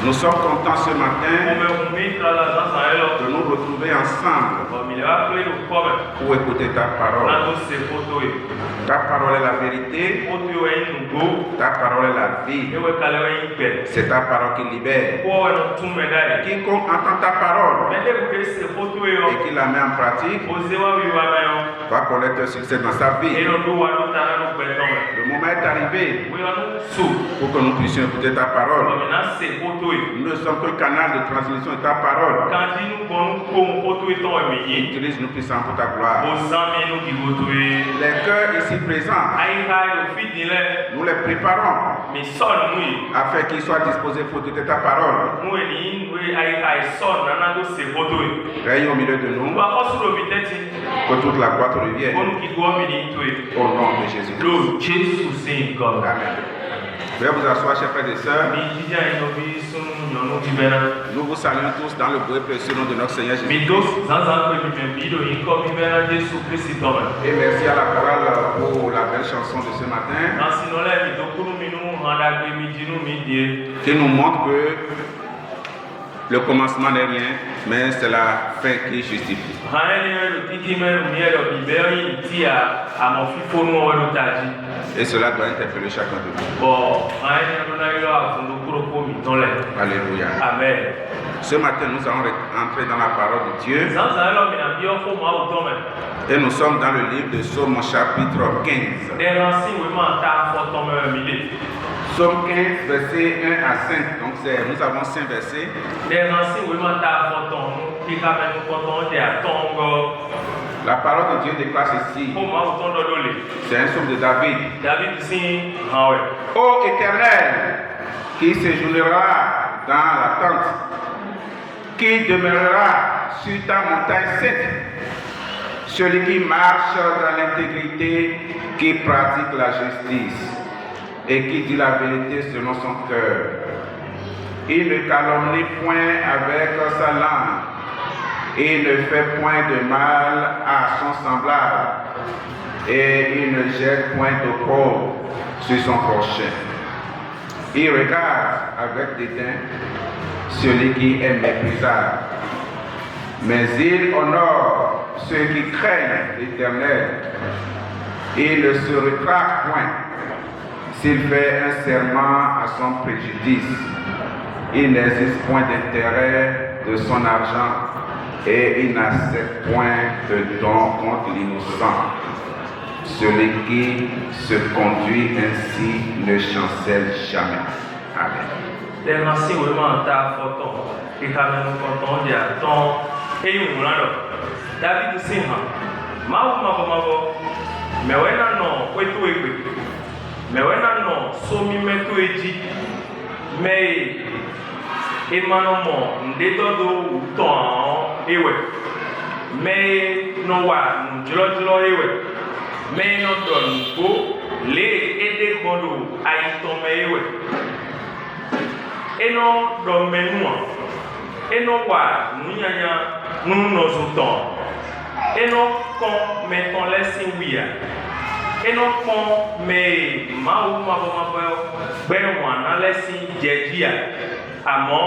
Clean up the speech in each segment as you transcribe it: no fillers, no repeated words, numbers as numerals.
Nous sommes contents ce matin de nous retrouver ensemble pour écouter ta parole. Ta parole est la vérité, ta parole est la vie. C'est ta parole qui libère. Quiconque entend ta parole et qui la met en pratique va connaître un succès dans sa vie. Le moment est arrivé pour que nous puissions écouter ta parole. Nous ne sommes que canal de transmission de ta parole. Utilise-nous puissants pour ta gloire. Les cœurs ici présents, nous les préparons afin qu'ils soient disposés pour écouter ta parole. Règne au milieu de nous, que toute la gloire te revienne. Au nom de Jésus. Amen. Veuillez vous asseoir, chers frères et sœurs. Nous vous saluons tous dans le beau et précieux nom de notre Seigneur Jésus. Et merci à la chorale pour la belle chanson de ce matin, qui nous montre que le commencement n'est rien, mais c'est la fin qui justifie. Et cela doit interpeller chacun de nous. Alléluia. Amen. Ce matin, nous allons entrer dans la parole de Dieu. Et nous sommes dans le livre de Psaume chapitre 15. Psaume 15, versets 1 à 5. Donc nous avons 5 versets. La parole de Dieu déclare ceci. C'est un psaume de David. Ô Éternel, qui séjournera dans la tente, qui demeurera sur ta montagne sainte, celui qui marche dans l'intégrité, qui pratique la justice et qui dit la vérité selon son cœur. Il ne calomnie point avec sa langue. Il ne fait point de mal à son semblable. Et il ne jette point d'opprobre sur son prochain. Il regarde avec dédain celui qui est méprisable. Mais il honore ceux qui craignent l'Éternel. Il ne se rétracte point s'il fait un serment à son préjudice. Il n'existe point d'intérêt de son argent et il n'accepte point de don contre l'innocent. Celui qui se conduit ainsi ne chancelle jamais. Amen. Emanomo ndedodo uton ewe me no wa njolo ewe me no don go le ede kodo aiton me ewe eno do menua eno wa nunyanya nuno zuton eno kon me ton lesin wia eno kon me mawu mabo gbe wana lesin jejia àmọ́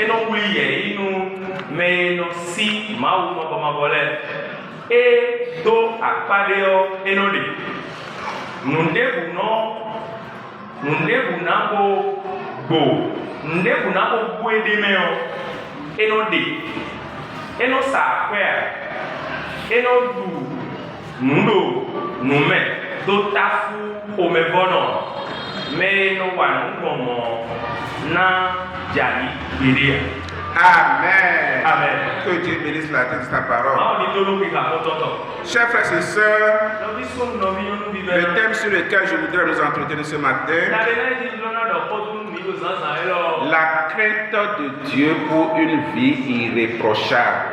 ẹnu wuli yẹ inú mẹ́ẹ̀nù sí màwù mọ̀bọ̀mọ̀bọ̀lẹ̀ ẹ do àkpàdé ọ ẹnu dè nùndébù náà kó gbò nùndébù náà kó gbó ẹdínmẹ́ ọ ẹnu dè ẹnu sàkpẹ́ à ẹnu dù nùdò nùmẹ́ tó tafu omebọ́nọ̀ mẹ́ẹ̀nù wà nùgbọ̀mọ̀ náà. Amen. Amen. Que Dieu bénisse la tête de sa parole. Chers frères et sœurs, le thème sur lequel je voudrais nous entretenir ce matin, la crainte de Dieu pour une vie irréprochable.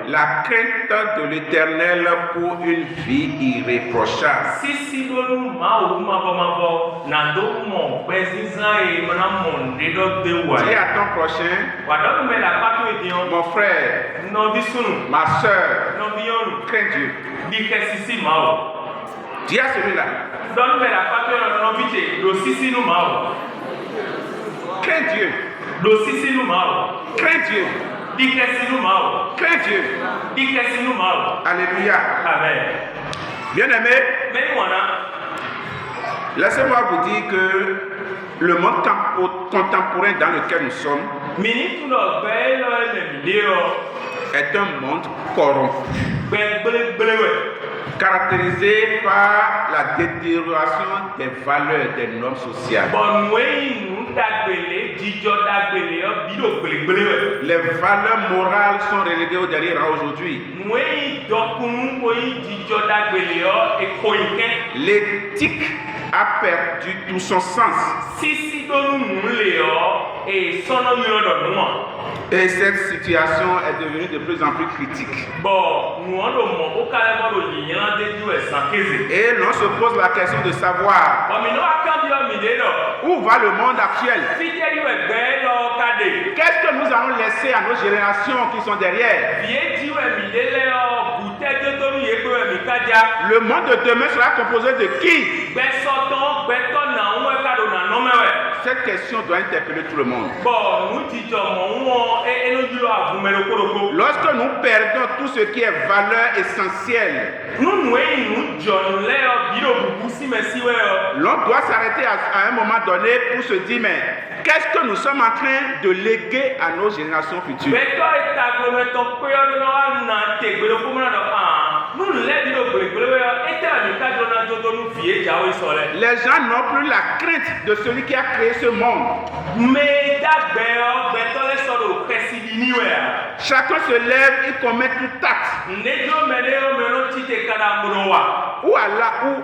La crainte de l'Éternel pour une vie irréprochable. Dis à ton prochain, mon frère, ma soeur, crains Dieu. Dis à celui-là. Donne-moi la facture de l'obité. Le sisi nous mao. Crains Dieu. Le sisi nous mao. Crains Dieu. Dikesi nous mao. Crains Dieu. Dikesi nous mao. Alléluia. Amen. Bien-aimé, Mais voilà. laissez-moi vous dire que le monde contemporain dans lequel nous sommes est un monde corrompu, caractérisé par la détérioration des valeurs des normes sociales. Les valeurs morales sont reléguées au dernier rang aujourd'hui. L'éthique a perdu tout son sens. Et cette situation est devenue de plus en plus critique. Et l'on se pose la question de savoir où va le monde actuel. Qu'est-ce que nous allons laisser à nos générations qui sont derrière? Le monde de demain sera composé de qui? Cette question doit interpeller tout le monde. Lorsque nous perdons tout ce qui est valeur essentielle, l'on doit s'arrêter à un moment donné pour se dire, mais qu'est-ce que nous sommes en train de léguer à nos générations futures? Les gens n'ont plus la crainte de celui qui a créé ce monde. Chacun se lève et commet tout acte.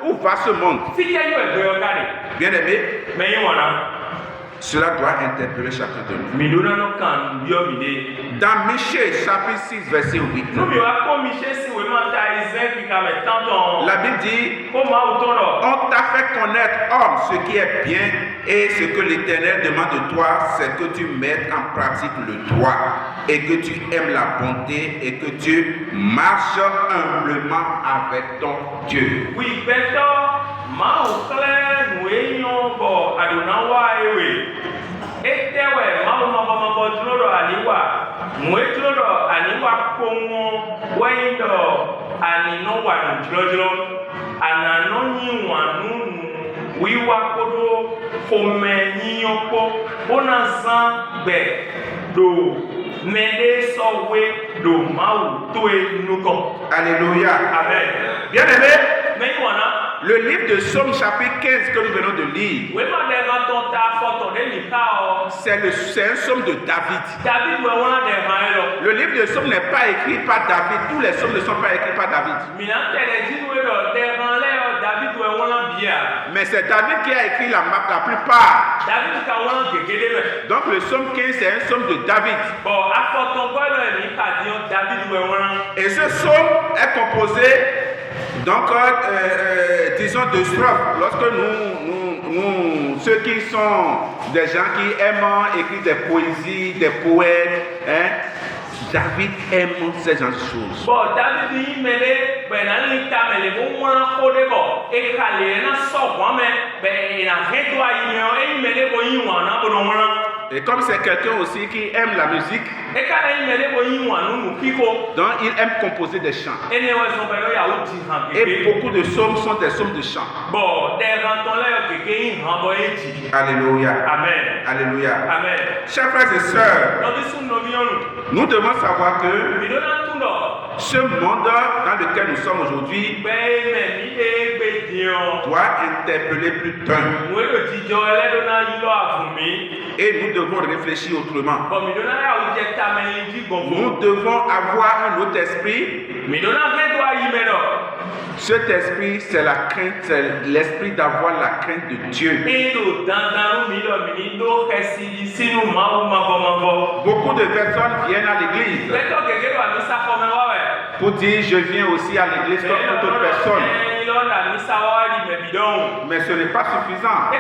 Où va ce monde? Bien aimé, cela doit interpeller chacun de nous. Dans Michée, chapitre 6, verset 8. La Bible dit, on t'a fait connaître, homme, ce qui est bien, et ce que l'Éternel demande de toi, c'est que tu mettes en pratique le droit, et que tu aimes la bonté, et que tu marches humblement avec ton Dieu. Oui, Alléluia. Amen. Bien aimé, le livre de Psaume chapitre 15 que nous venons de lire, c'est un psaume de David. Le livre de Psaume n'est pas écrit par David. Tous les psaumes ne sont pas écrits par David. Mais c'est David qui a écrit la plupart. Donc le psaume 15 c'est un psaume de David. Et ce psaume est composé disons de strophes. Lorsque nous, ceux qui sont des gens qui aiment écrire des poésies, des poètes, David aime ces gens de choses. Et comme c'est quelqu'un aussi qui aime la musique, donc il aime composer des chants. Et beaucoup de psaumes sont des psaumes de chants. Alléluia. Amen. Alléluia. Amen. Chers frères et sœurs, nous devons savoir que ce monde dans lequel nous sommes aujourd'hui doit interpeller plus d'un. Et nous devons réfléchir autrement. Nous devons avoir un autre esprit. Cet esprit, c'est la crainte, c'est l'esprit d'avoir la crainte de Dieu. Beaucoup de personnes viennent à l'église pour dire je viens aussi à l'église comme toute autre personne. Mais ce n'est pas suffisant.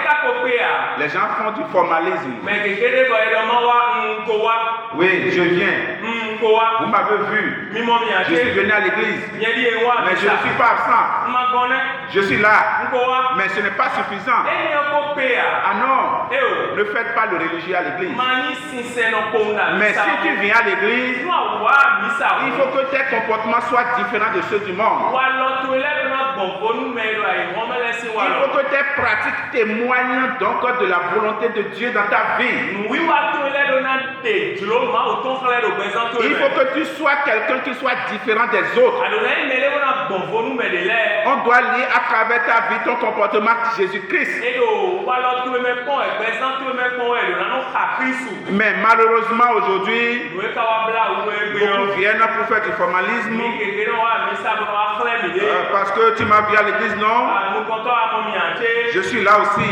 Les gens font du formalisme. Oui, je viens. Vous m'avez vu. Je suis venu à l'église. Mais je ne suis pas absent. Je suis là. Mais ce n'est pas suffisant. Ah non. Ne faites pas le religieux à l'église. Mais si tu viens à l'église, il faut que tes comportements soient différents de ceux du monde. Il faut que tes pratiques témoignent donc de la volonté de Dieu dans ta vie. Il faut que tu sois quelqu'un qui soit différent des autres. On doit lire à travers ta vie ton comportement Jésus-Christ. Mais malheureusement aujourd'hui, beaucoup viennent pour faire du formalisme. Parce que tu m'as vu à l'église, non? Je suis là aussi.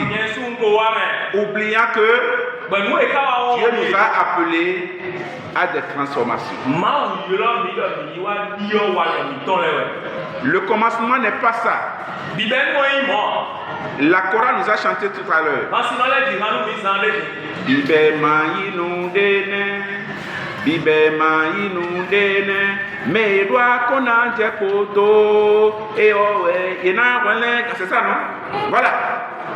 Oubliant que Dieu nous a appelés à des transformations. Le commencement n'est pas ça. La chorale nous a chanté tout à l'heure. C'est ça, non? Voilà.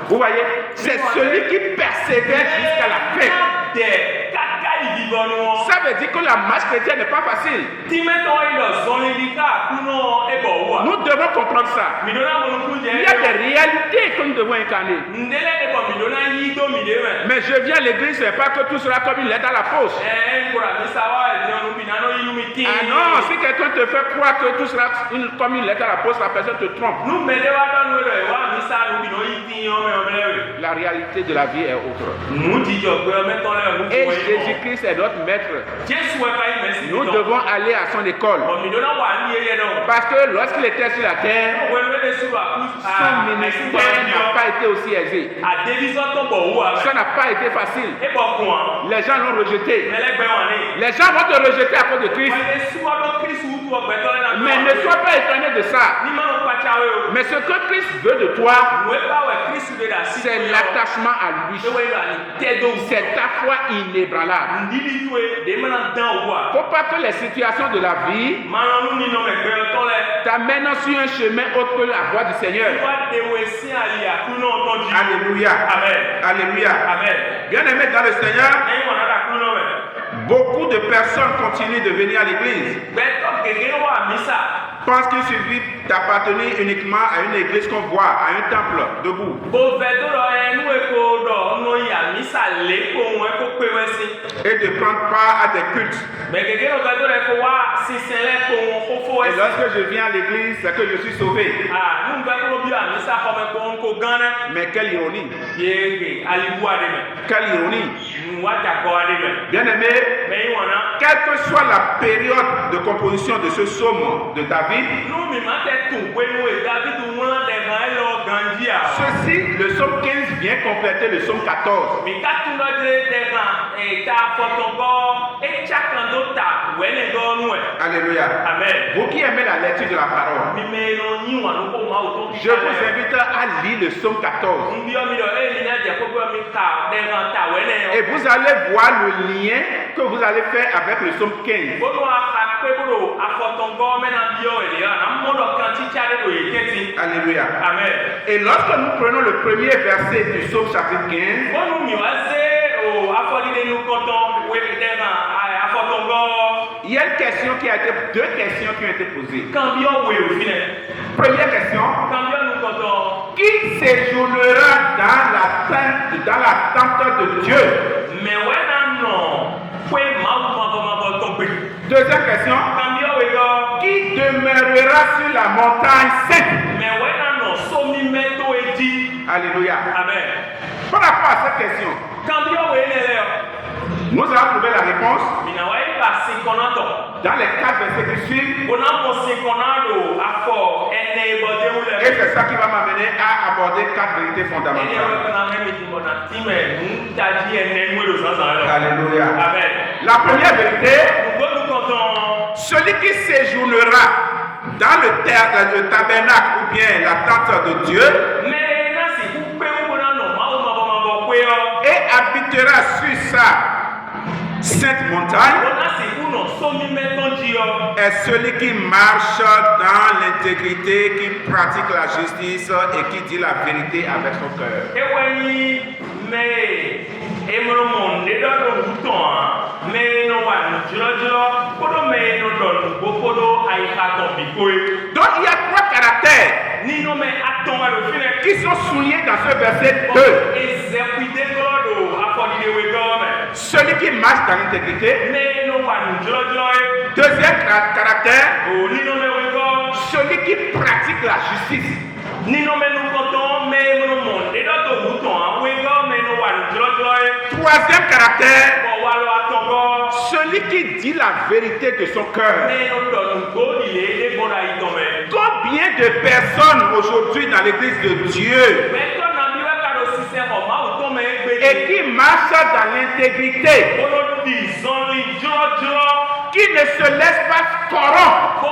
Vous voyez, c'est celui qui persévère jusqu'à la fin. Ça veut dire que la marche chrétienne n'est pas facile. Nous devons comprendre ça. Il y a des réalités que nous devons incarner. Mais je viens à l'église, ce n'est pas que tout sera comme une lettre à la poste. Ah non, si quelqu'un te fait croire que tout sera comme une lettre à la poste, la personne te trompe. La réalité de la vie est autre. Et Jésus-Christ est notre maître. Nous devons aller à son école. Parce que lorsqu'il était sur la terre, son ministère n'a pas été aussi aisé. Ça n'a pas été facile. Les gens l'ont rejeté. Les gens vont te rejeter à cause de Christ. Mais ne sois pas étonné de ça. Mais ce que Christ veut de toi, c'est l'attachement à lui. C'est ta foi inébranlable. Il ne faut pas que les situations de la vie t'amènent sur un chemin autre que la voie du Seigneur. Alléluia. Amen. Alléluia. Amen. Bien-aimés dans le Seigneur, beaucoup de personnes continuent de venir à l'église. Pense qu'il suffit d'appartenir uniquement à une église qu'on voit, à un temple debout. Et de prendre part à des cultes. Et lorsque je viens à l'église, c'est que je suis sauvé. Mais quelle ironie. Quelle ironie. Bien aimé, quelle que soit la période de composition de ce psaume de David, ceci, le psaume 15 vient compléter le psaume 14. Alléluia. Amen. Vous qui aimez la lecture de la parole, je vous invite à lire le psaume 14. Et vous allez voir le lien que vous allez faire avec le psaume 15. Alléluia. Amen. Et lorsque nous prenons le premier verset du psaume chapitre 15, il y a deux questions qui ont été posées. Première question, qui séjournera dans la tente de Dieu? Deuxième question, qui demeurera sur la montagne sainte? Alléluia. Amen. Par rapport à cette question, nous allons trouver la réponse dans les 4 versets qui suivent. Et c'est ça qui va m'amener à aborder 4 vérités fondamentales. Alléluia. Amen. La première vérité, celui qui séjournera dans le tabernacle ou bien la tente de Dieu et habitera sur sa sainte montagne est celui qui marche dans l'intégrité, qui pratique la justice et qui dit la vérité avec son cœur. Donc il y a trois caractères qui sont soulignés dans ce verset 2. Celui qui marche dans l'intégrité. Deuxième caractère, celui qui pratique la justice. Troisième caractère, celui qui dit la vérité de son cœur. Combien de personnes aujourd'hui dans l'église de Dieu et qui marchent dans l'intégrité, qui ne se laissent pas corrompre,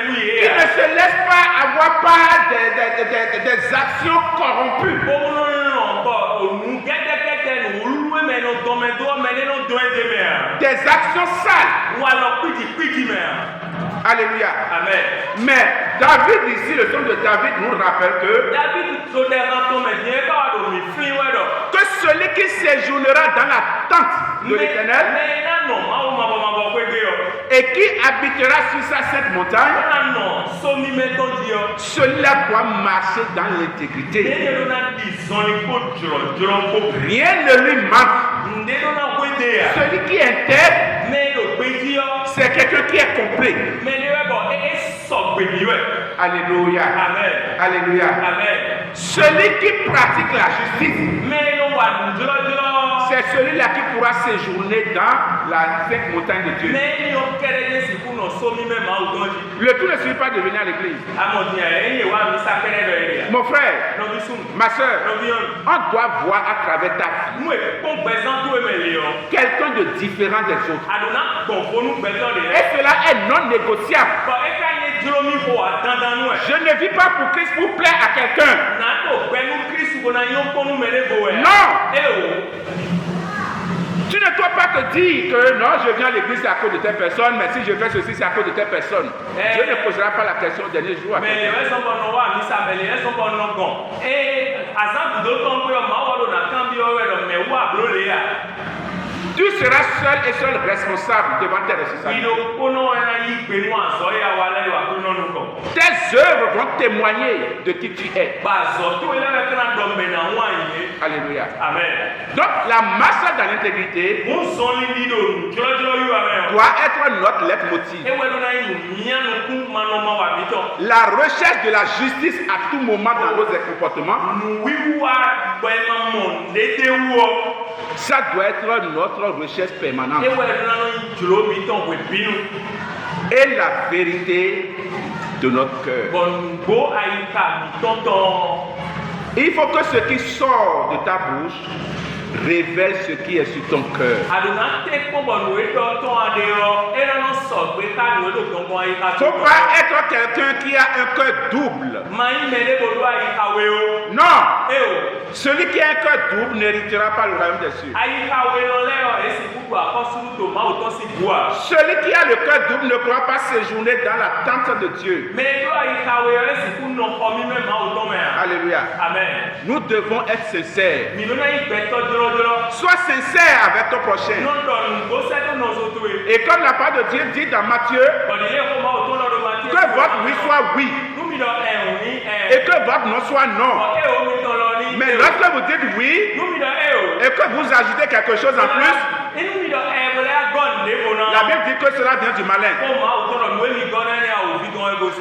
qui ne se laissent pas avoir part des actions corrompues, des actions sales. Alléluia. Amen. Mais David ici, le son de David nous rappelle que celui qui séjournera dans la tente de l'Éternel et qui habitera sur sa sainte montagne, celui-là doit marcher dans l'intégrité. Rien ne lui manque. Celui qui est intègre, c'est quelqu'un qui est complet. Alléluia. Amen. Alléluia. Amen. Celui qui pratique la justice, c'est celui-là qui pourra séjourner dans la sainte montagne de Dieu. Le tout ne suffit pas de venir à l'église. Mon frère, ma soeur, on doit voir à travers ta vie quelqu'un de différent des autres. Et cela est non négociable. Je ne vis pas pour Christ pour plaire à quelqu'un. Non. Tu ne dois pas te dire que non, je viens à l'église à cause de telle personne, mais si je fais ceci, c'est à cause de telle personne. Dieu ne posera pas la question au dernier jour à quelqu'un. Tu seras seul et seul responsable devant tes responsabilités. Tes œuvres vont témoigner de qui tu es. Alléluia. Amen. Donc la marche dans l'intégrité doit être notre leitmotiv. La recherche de la justice à tout moment dans nos comportements, ça doit être notre recherche permanente. Et la vérité de notre cœur. Il faut que ce qui sort de ta bouche révèle ce qui est sur ton cœur. Il ne faut pas être quelqu'un qui a un cœur double. Non. Celui qui a un cœur double n'héritera pas le royaume des cieux. Celui qui a le cœur double ne pourra pas séjourner dans la tente de Dieu. Alléluia. Amen. Nous devons être sincères. Sois sincère avec ton prochain. Et comme la parole de Dieu dit dans Matthieu, que votre oui soit oui et que votre non soit non. Mais lorsque vous dites oui et que vous ajoutez quelque chose en plus, la Bible dit que cela vient du malin.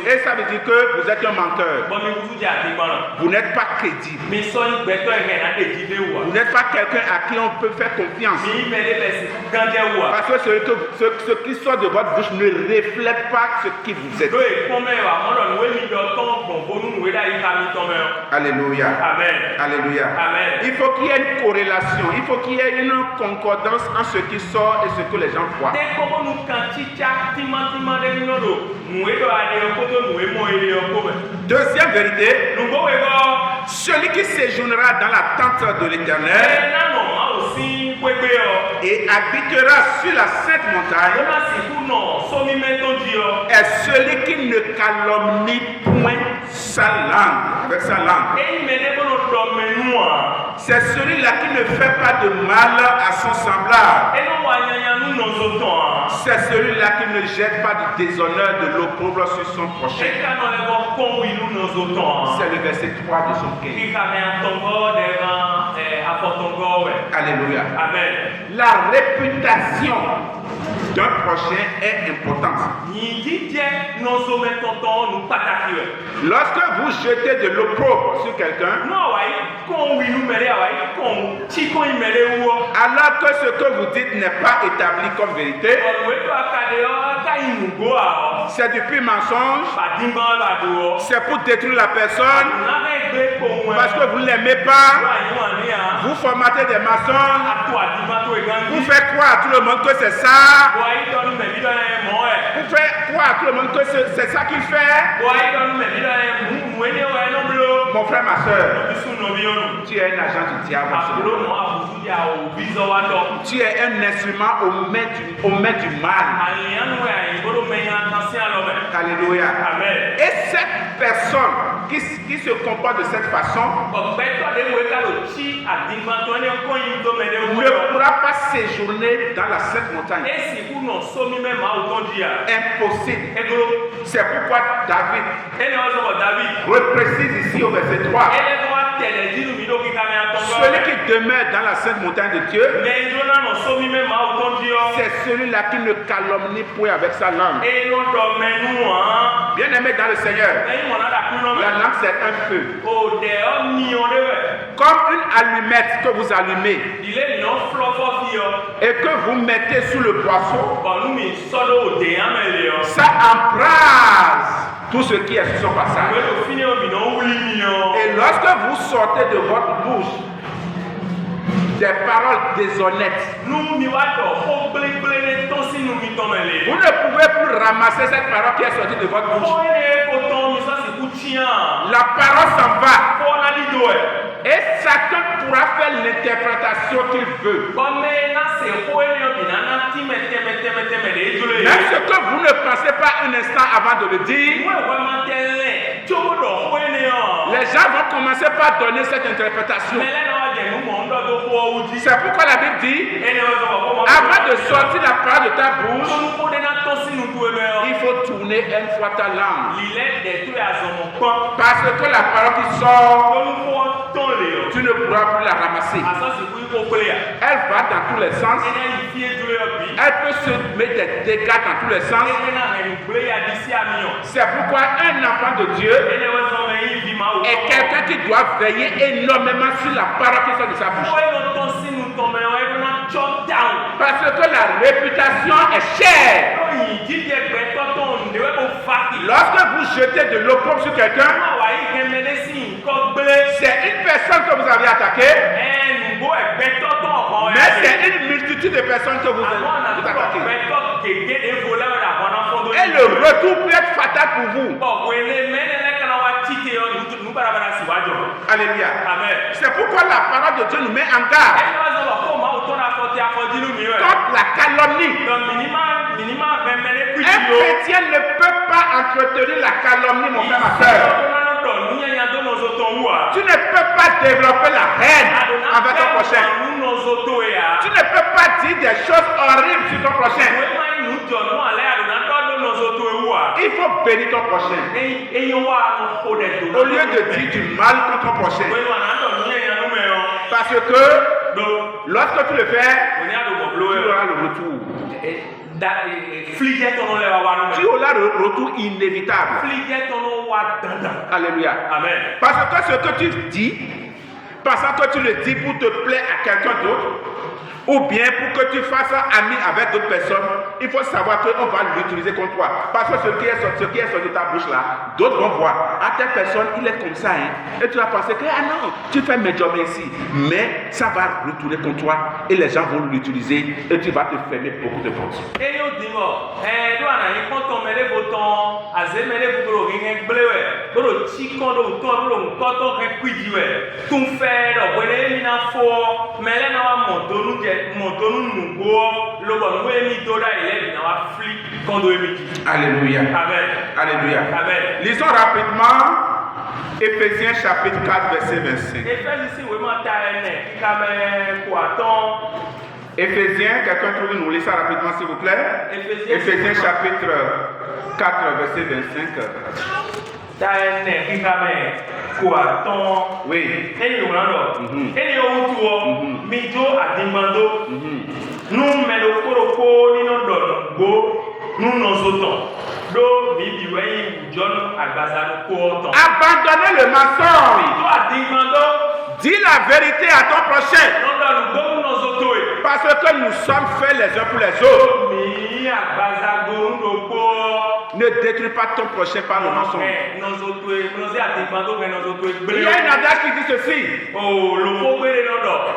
Et ça veut dire que vous êtes un menteur. Vous n'êtes pas crédible. Vous n'êtes pas quelqu'un à qui on peut faire confiance. Parce que ce qui sort de votre bouche ne reflète pas ce qui vous êtes. Alléluia. Amen. Alléluia. Amen. Il faut qu'il y ait une corrélation, il faut qu'il y ait une concordance entre ce qui sort et ce que les gens voient. Deuxième vérité, celui qui séjournera dans la tente de l'Éternel et habitera sur la sainte montagne est celui qui ne calomnie point sa langue, avec sa langue. C'est celui-là qui ne fait pas de mal à son semblable. C'est celui-là qui ne jette pas du déshonneur de l'opprobre sur son prochain. C'est le verset 3 de son 15. Alléluia. Amen. La réputation d'un prochain est importante. Lorsque vous jetez de l'opprobre sur quelqu'un, alors que ce que vous dites n'est pas établi comme vérité, c'est du pur mensonge, c'est pour détruire la personne, parce que vous ne l'aimez pas, vous formatez des mensonges, vous faites croire à tout le monde que c'est ça, vous faites croire à tout le monde que c'est ça qu'il fait. Mon frère, ma soeur, tu es un agent du diable. Tu es un instrument au mains du mal. Alléluia. Et cette personne qui se comporte de cette façon ne pourra pas séjourner dans la sainte montagne. Impossible. C'est pourquoi David reprécise ici au verset 3. Celui qui demeure dans la sainte montagne de Dieu, c'est celui-là qui ne calomnie point avec sa langue. Bien aimé dans le Seigneur, la langue c'est un feu. Comme une allumette que vous allumez et que vous mettez sous le boisseau, ça embrase tout ce qui est sur son passage. Et lorsque vous sortez de votre bouche des paroles déshonnêtes, vous ne pouvez plus ramasser cette parole qui est sortie de votre bouche. La parole s'en va. Et chacun pourra faire l'interprétation qu'il veut. Même ce que vous ne pensez pas un instant avant de le dire, les gens vont commencer par donner cette interprétation. C'est pourquoi la Bible dit, avant de sortir la parole de ta bouche, il faut tourner une fois ta langue. Parce que la parole qui sort, tu ne pourras plus la ramasser. Elle va dans tous les sens. Elle peut se mettre des dégâts dans tous les sens. C'est pourquoi un enfant de Dieu est quelqu'un qui doit veiller énormément sur la parole qui sort de sa bouche. Parce que la réputation est chère. Lorsque vous jetez de l'opprobre sur quelqu'un, c'est une personne que vous avez attaquée, mais c'est une multitude de personnes que vous attaquez. Et le retour peut être fatal pour vous. Alléluia. C'est pourquoi la parole de Dieu nous met en garde contre la calomnie. Un chrétien ne peut pas entretenir la calomnie, mon frère, ma soeur. Tu ne peux pas développer la haine envers ton prochain. Tu ne peux pas dire des choses horribles sur ton prochain. Il faut bénir ton prochain au lieu de dire du mal contre ton prochain. Parce que lorsque tu le fais, tu auras le retour. Tu auras le retour inévitable. Alléluia. Amen. Parce que ce que tu dis, pensant que tu le dis pour te plaire à quelqu'un d'autre, Ou bien pour que tu fasses ami avec d'autres personnes, il faut savoir qu'on va l'utiliser contre toi. Parce que ce qui est sorti de ta bouche là, d'autres vont voir. À telle personne, il est comme ça. Et tu vas penser que, ah non, tu fais mes jobs ici. Mais ça va retourner contre toi et les gens vont l'utiliser et tu vas te fermer beaucoup de portes. Et yo dis-moi, quand on met les boutons, à ce moment-là, vous avez bleu, vous chico, vous avez tout fait, vous avez mis un fort, mais là, nous avons Alléluia. Amen. Alléluia. Amen. Lisons rapidement Éphésiens chapitre 4, verset 25. Éphésiens, quelqu'un trouve nous, lisez ça rapidement s'il vous plaît. Éphésiens chapitre 4, verset 25. Oui. Abandonnez le mensonge. Dis la vérité à ton prochain. Parce que nous sommes faits les uns pour les autres. Ne détruis pas ton prochain par le mensonge. Il y a une adage qui dit ceci.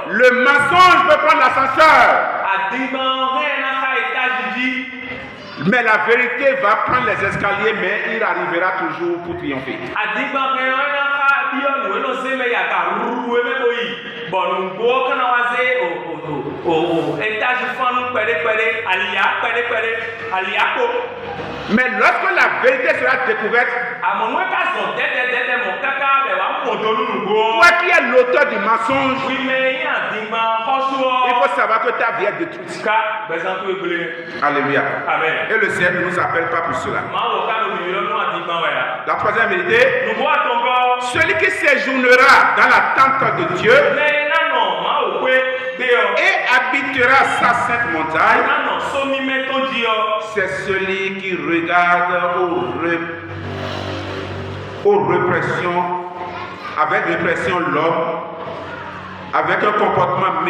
Le mensonge peut prendre l'ascenseur. Mais la vérité va prendre les escaliers, mais il arrivera toujours pour triompher. Mais lorsque la vérité sera découverte, toi qui es l'auteur du mensonge, il faut savoir que ta vie est détruite. Alléluia. Et le Seigneur ne nous appelle pas pour cela. La troisième vérité, celui qui séjournera dans la tente de Dieu et habitera sa sainte montagne, c'est celui qui regarde aux répressions, avec répression l'homme, avec un comportement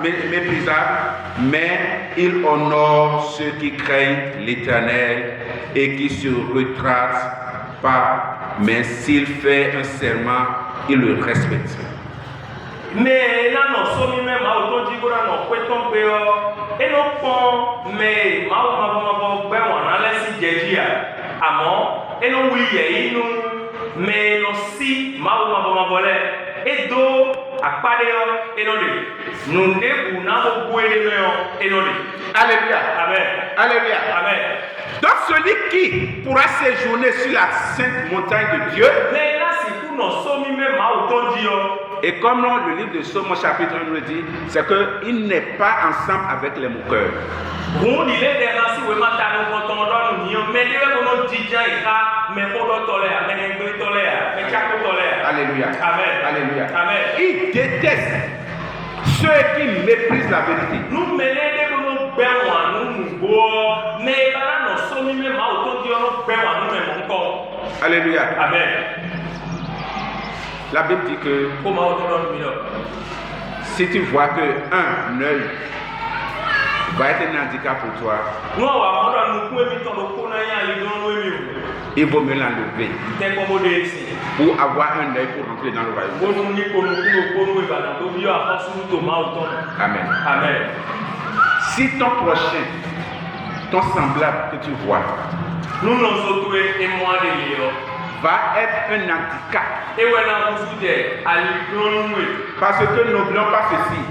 méprisable, mais il honore ceux qui craignent l'Éternel et qui se retracent pas. Mais s'il fait un serment, il le respecte. Mais là, nous sommes même à autant dire que nous pouvons et nous pouvons, mais nous et nous oui, nous, mais nous si, et d'eau à pas de et nous nous et nous Alléluia. Amen. Alléluia. Amen. Donc celui qui pourra séjourner sur la sainte montagne de Dieu, mais là, c'est pour nous sommes même à autant dire. Et comme le livre de Somme chapitre 1 nous le dit, c'est qu'il n'est pas ensemble avec les moqueurs. Alléluia. Amen. Alléluia. Amen. Il déteste ceux qui méprisent la vérité. Alléluia. Amen. La Bible dit que si tu vois que un œil va être un handicap pour toi, il vaut mieux l'enlever pour avoir un œil pour rentrer dans le royaume. Amen. Amen. Si ton prochain, ton semblable que tu vois, va être un handicap. Parce que n'oublions pas ceci.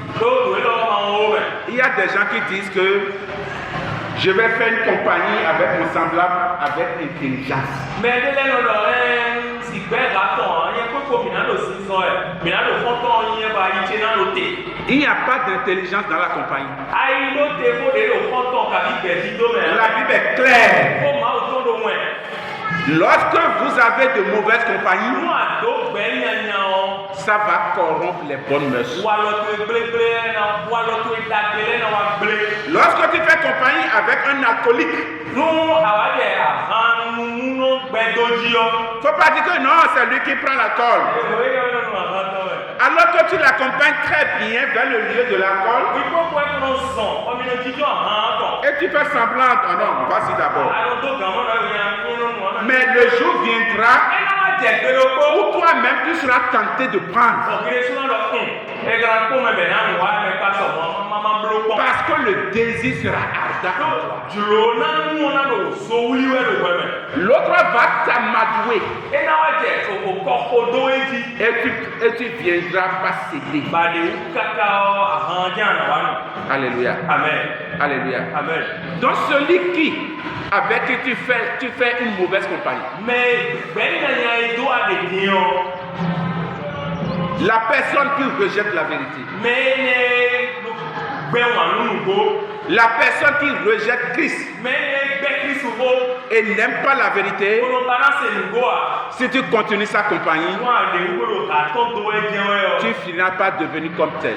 Il y a des gens qui disent que je vais faire une compagnie avec mon semblable avec intelligence. Il n'y a pas d'intelligence dans la compagnie. La Bible est claire. Lorsque vous avez de mauvaises compagnies, ça va corrompre les bonnes mœurs. Lorsque tu fais compagnie avec un alcoolique, Faut pas dire que non, c'est lui qui prend l'alcool. Alors que tu l'accompagnes très bien vers le lieu de l'alcool. Et tu fais semblant, oh non, voici d'abord. Mais le jour viendra où toi-même tu seras tenté de prendre. Parce que le désir sera ardent. L'autre va t'amadouer. Et tu viendras pas céder. Alléluia. Amen. Alléluia. Amen. Donc celui qui, avec qui tu fais une mauvaise compagnie. Mais la personne qui rejette la vérité. La personne qui rejette Christ et n'aime pas la vérité, si tu continues sa compagnie, tu finiras par devenir comme tel.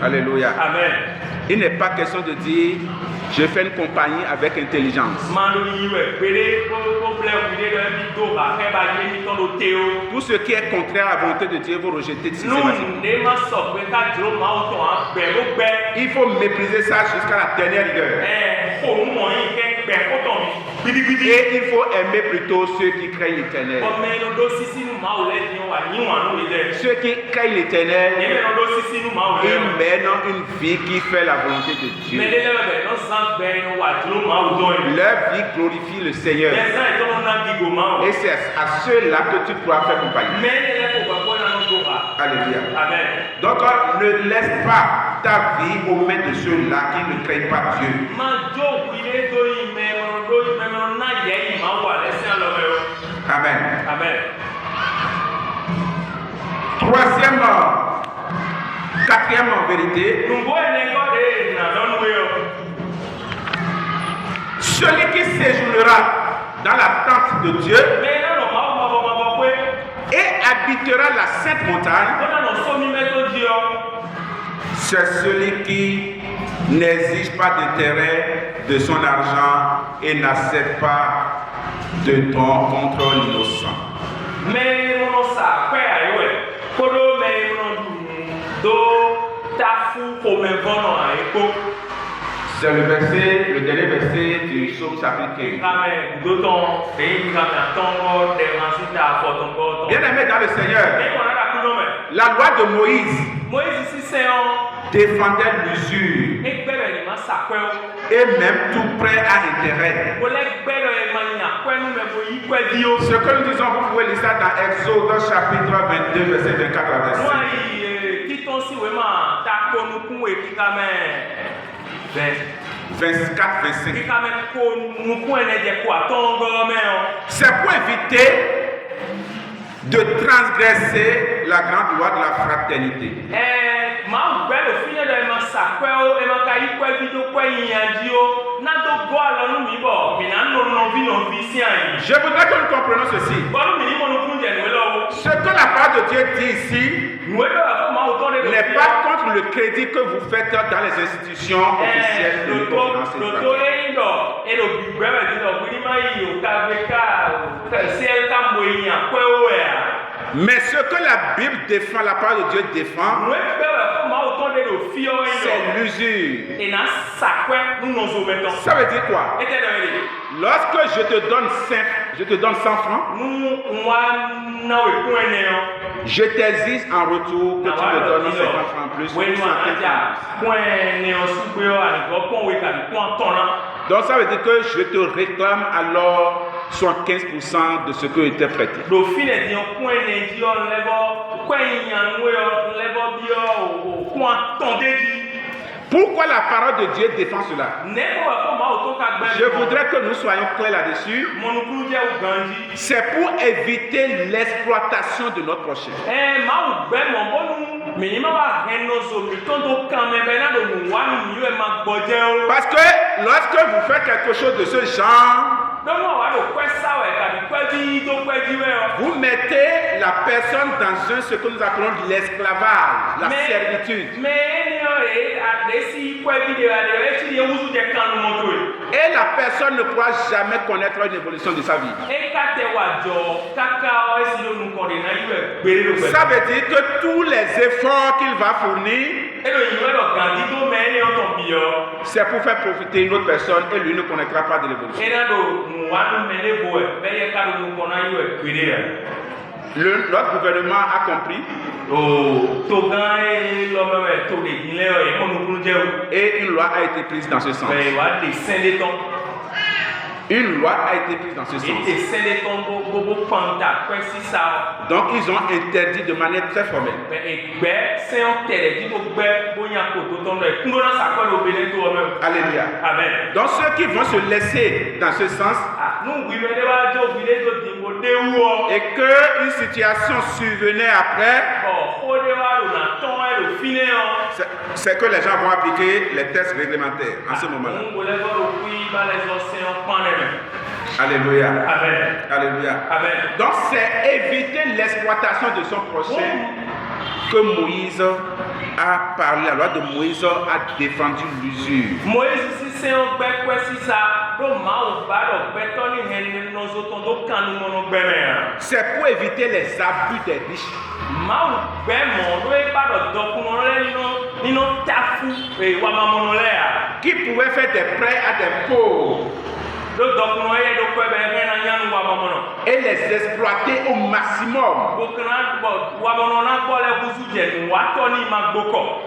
Alléluia. Amen. Il n'est pas question de dire je fais une compagnie avec intelligence. Tout ce qui est contraire à la volonté de Dieu, vous rejetez systématiquement. Il faut mépriser ça jusqu'à la dernière rigueur. Et il faut aimer plutôt ceux qui craignent l'Éternel. Ceux qui craignent l'Éternel, ils mènent une vie qui fait la volonté de Dieu. Leur vie glorifie le Seigneur. Et c'est à ceux-là que tu pourras faire compagnie. Alléluia. Amen. Donc ne laisse pas ta vie aux mains de ceux-là qui ne craignent pas Dieu. Amen. Amen. Quatrième en vérité, celui qui séjournera dans la tente de Dieu et habitera la sainte montagne, c'est celui qui n'exige pas d'intérêt de son argent et n'accepte pas de ton contrôle innocent. C'est le dernier verset du psaume chapitre 15. Bien aimé dans le Seigneur, la loi de Moïse défendait l'usure et même tout prêt à intérêt. Ce que nous disons, vous pouvez lire ça dans Exode chapitre 22, verset 24 à 26. 24, 25. C'est pour éviter de transgresser la grande loi de la fraternité. Je voudrais que nous comprenions ceci. Ce que la parole de Dieu dit ici n'est pas contre le crédit que vous faites dans les institutions officielles de l'Église. Mais ce que la Bible défend, la parole de Dieu défend, c'est l'usure. Ça veut dire quoi? Lorsque je te donne 100 francs, je t'exige en retour que tu me donnes 50 francs plus ou 115 francs. Donc ça veut dire que je te réclame alors 75% de ce que était prêté. Pourquoi la parole de Dieu défend cela? Je voudrais que nous soyons clairs là-dessus. C'est pour éviter l'exploitation de notre prochain. Parce que lorsque vous faites quelque chose de ce genre, Vous mettez la personne dans ce que nous appelons l'esclavage, la servitude. Et la personne ne pourra jamais connaître une évolution de sa vie. Ça veut dire que tous les efforts qu'il va fournir, c'est pour faire profiter une autre personne et lui ne connaîtra pas de l'évolution. Notre gouvernement a compris. Et une loi a été prise dans ce sens. Une loi a été prise dans ce sens. Donc ils ont interdit de manière très formelle. Alléluia. Donc ceux qui vont se laisser dans ce sens et qu'une situation survenait après, c'est que les gens vont appliquer les tests réglementaires en ce moment-là. Alléluia. Amen. Alléluia. Amen. Donc c'est éviter l'exploitation de son prochain que Moïse a parlé. La loi de Moïse a défendu l'usure. C'est pour éviter les abus des riches. Qui pouvaient faire des prêts à des pauvres et les exploiter au maximum.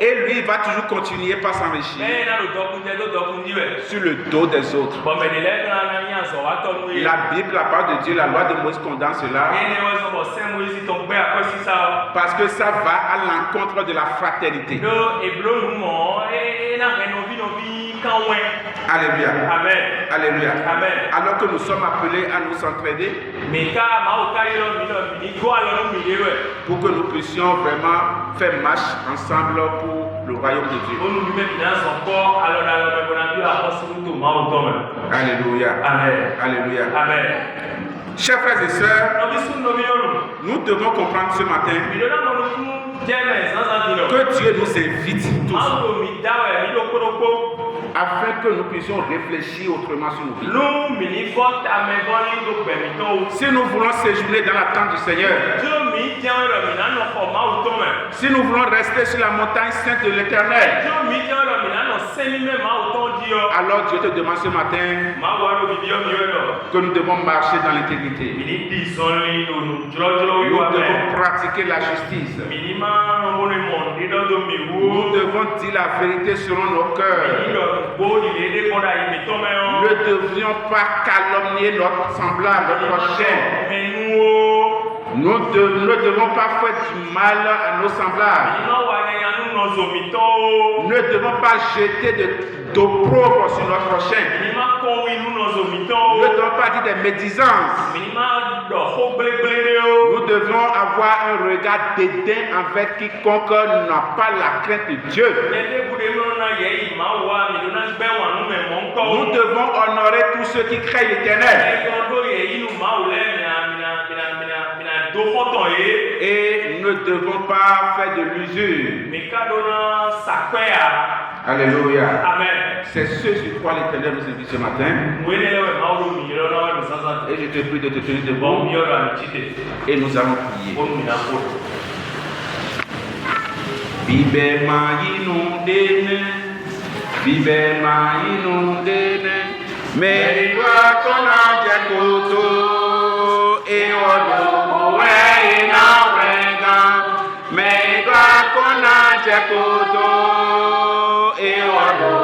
Et lui il va toujours continuer par s'enrichir sur le dos des autres. La Bible, la parole de Dieu, la loi de Moïse condamne cela parce que ça va à l'encontre de la fraternité. Alléluia. Amen. Alléluia. Amen. Alors que nous sommes appelés à nous entraider pour que nous puissions vraiment faire marche ensemble pour le royaume de Dieu. Alléluia. Amen. Alléluia. Amen. Chers frères et sœurs, nous devons comprendre ce matin que Dieu nous invite tous afin que nous puissions réfléchir autrement sur nos vies. Si nous voulons séjourner dans la tente du Seigneur, si nous voulons rester sur la montagne sainte de l'Éternel, alors Dieu te demande ce matin que nous devons marcher dans l'intégrité. Nous devons pratiquer la justice. Nous devons dire la vérité selon nos cœurs. Ne devions pas calomnier notre semblable, notre prochain. Nous ne devons pas faire du mal à nos semblables. Ne devons pas jeter d'opprobre sur notre prochain. Ne devons pas dire des médisances. Nous devons avoir un regard dédain envers quiconque n'a pas la crainte de Dieu. Nous devons honorer tous ceux qui craignent l'Éternel. Et ne devons pas faire de l'usure. Alléluia. Amen. C'est ce sur quoi l'Éternel nous invite ce matin. Et je te prie de te tenir debout. Et nous allons prier. Bibe maïnoundene, bibe maïnoundene, mais toi qu'on a jacoto et odo na wenga, mais toi qu'on a jacoto et odo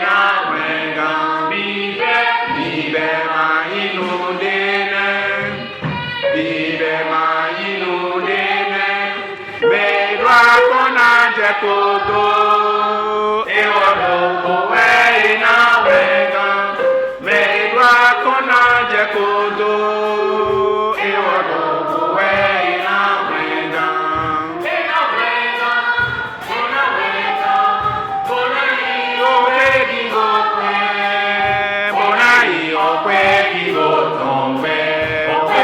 na wenga, bibe maïnoundene, bibe maïnoundene, mais toi qu'on a jacoto et odo na wenga, mais toi qu'on a jacoto et odo na wenga. Bonai o kwe ki go tombe, o kwe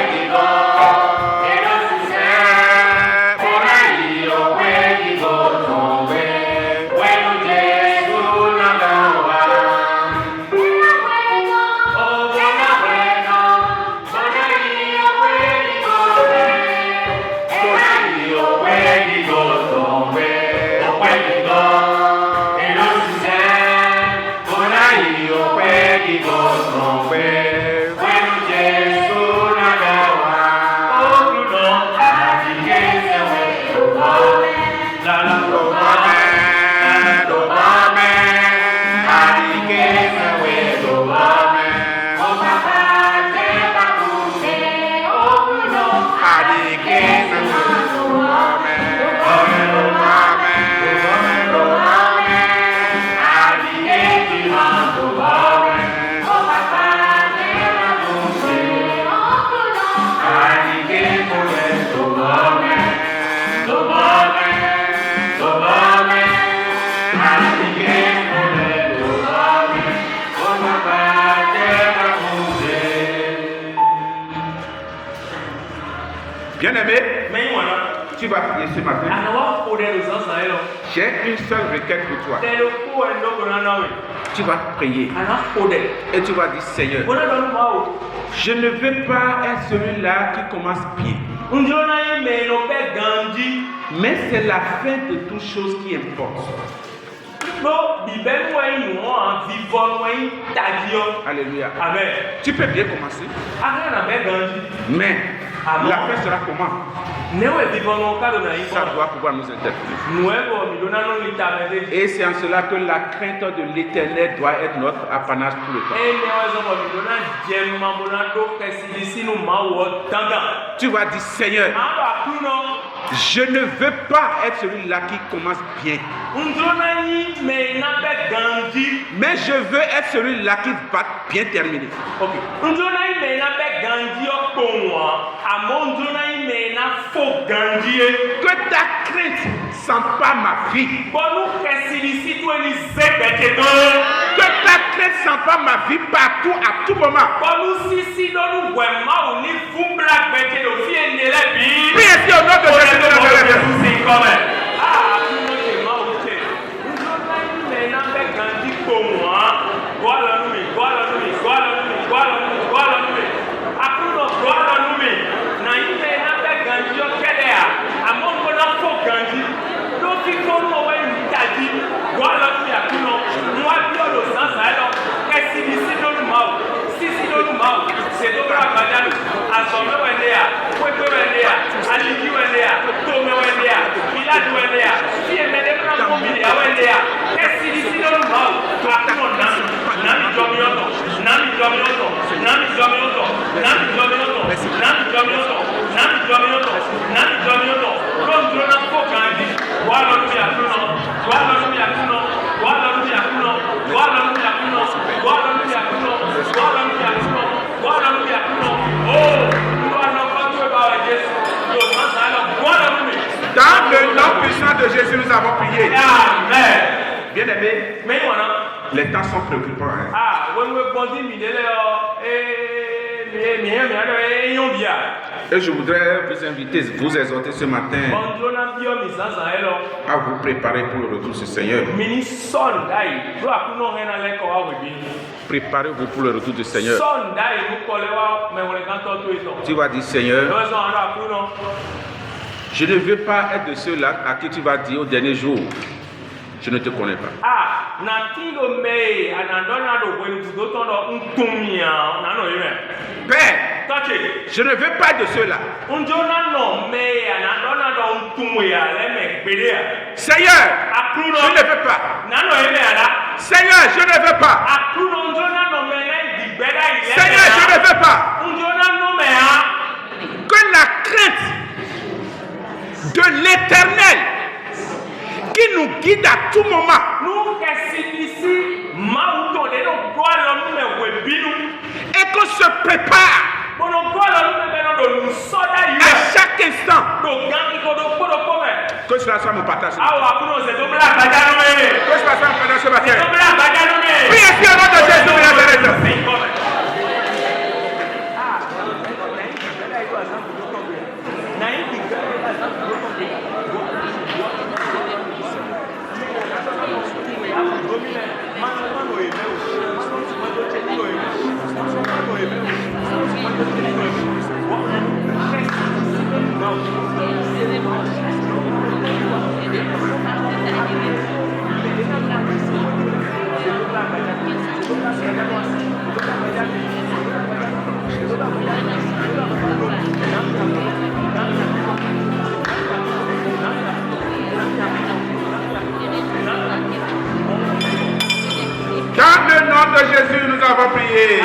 Bien-aimé, tu vas prier ce matin. J'ai une seule requête pour toi. Tu vas prier et tu vas dire Seigneur, je ne veux pas être celui-là qui commence bien. Mais c'est la fin de toutes choses qui importe. Alléluia. Amen. Tu peux bien commencer. Mais la fin sera comment? Ça doit pouvoir nous interpeller. Et c'est en cela que la crainte de l'Éternel doit être notre apanage tout le temps. Tu vas dire Seigneur, je ne veux pas être celui-là qui commence bien. Mais je veux être celui-là qui va bien terminer. Que ta crainte s'empare ma vie. Que ta crainte s'empare ma vie partout, à tout moment. Priez au nom de Jésus. Dans le nom puissant de Jésus, nous avons prié. Amen. Bien-aimé, les temps sont préoccupants. Et je voudrais vous inviter, vous exhorter ce matin à vous préparer pour le retour du Seigneur. Préparez-vous pour le retour du Seigneur. Tu vas dire Seigneur, je ne veux pas être de ceux-là à qui tu vas dire au dernier jour, je ne te connais pas. Père, je ne veux pas être de ceux-là. Seigneur, je ne veux pas. Seigneur, je ne veux pas. Seigneur, je ne veux pas. Que la crainte de l'Éternel qui nous guide à tout moment et qu'on se prépare à chaque instant. Que cela soit mon partage. Que cela soit mon partage ce matin. Priez au nom de Jésus de Nazareth. Dans le nom de Jésus, nous avons prié.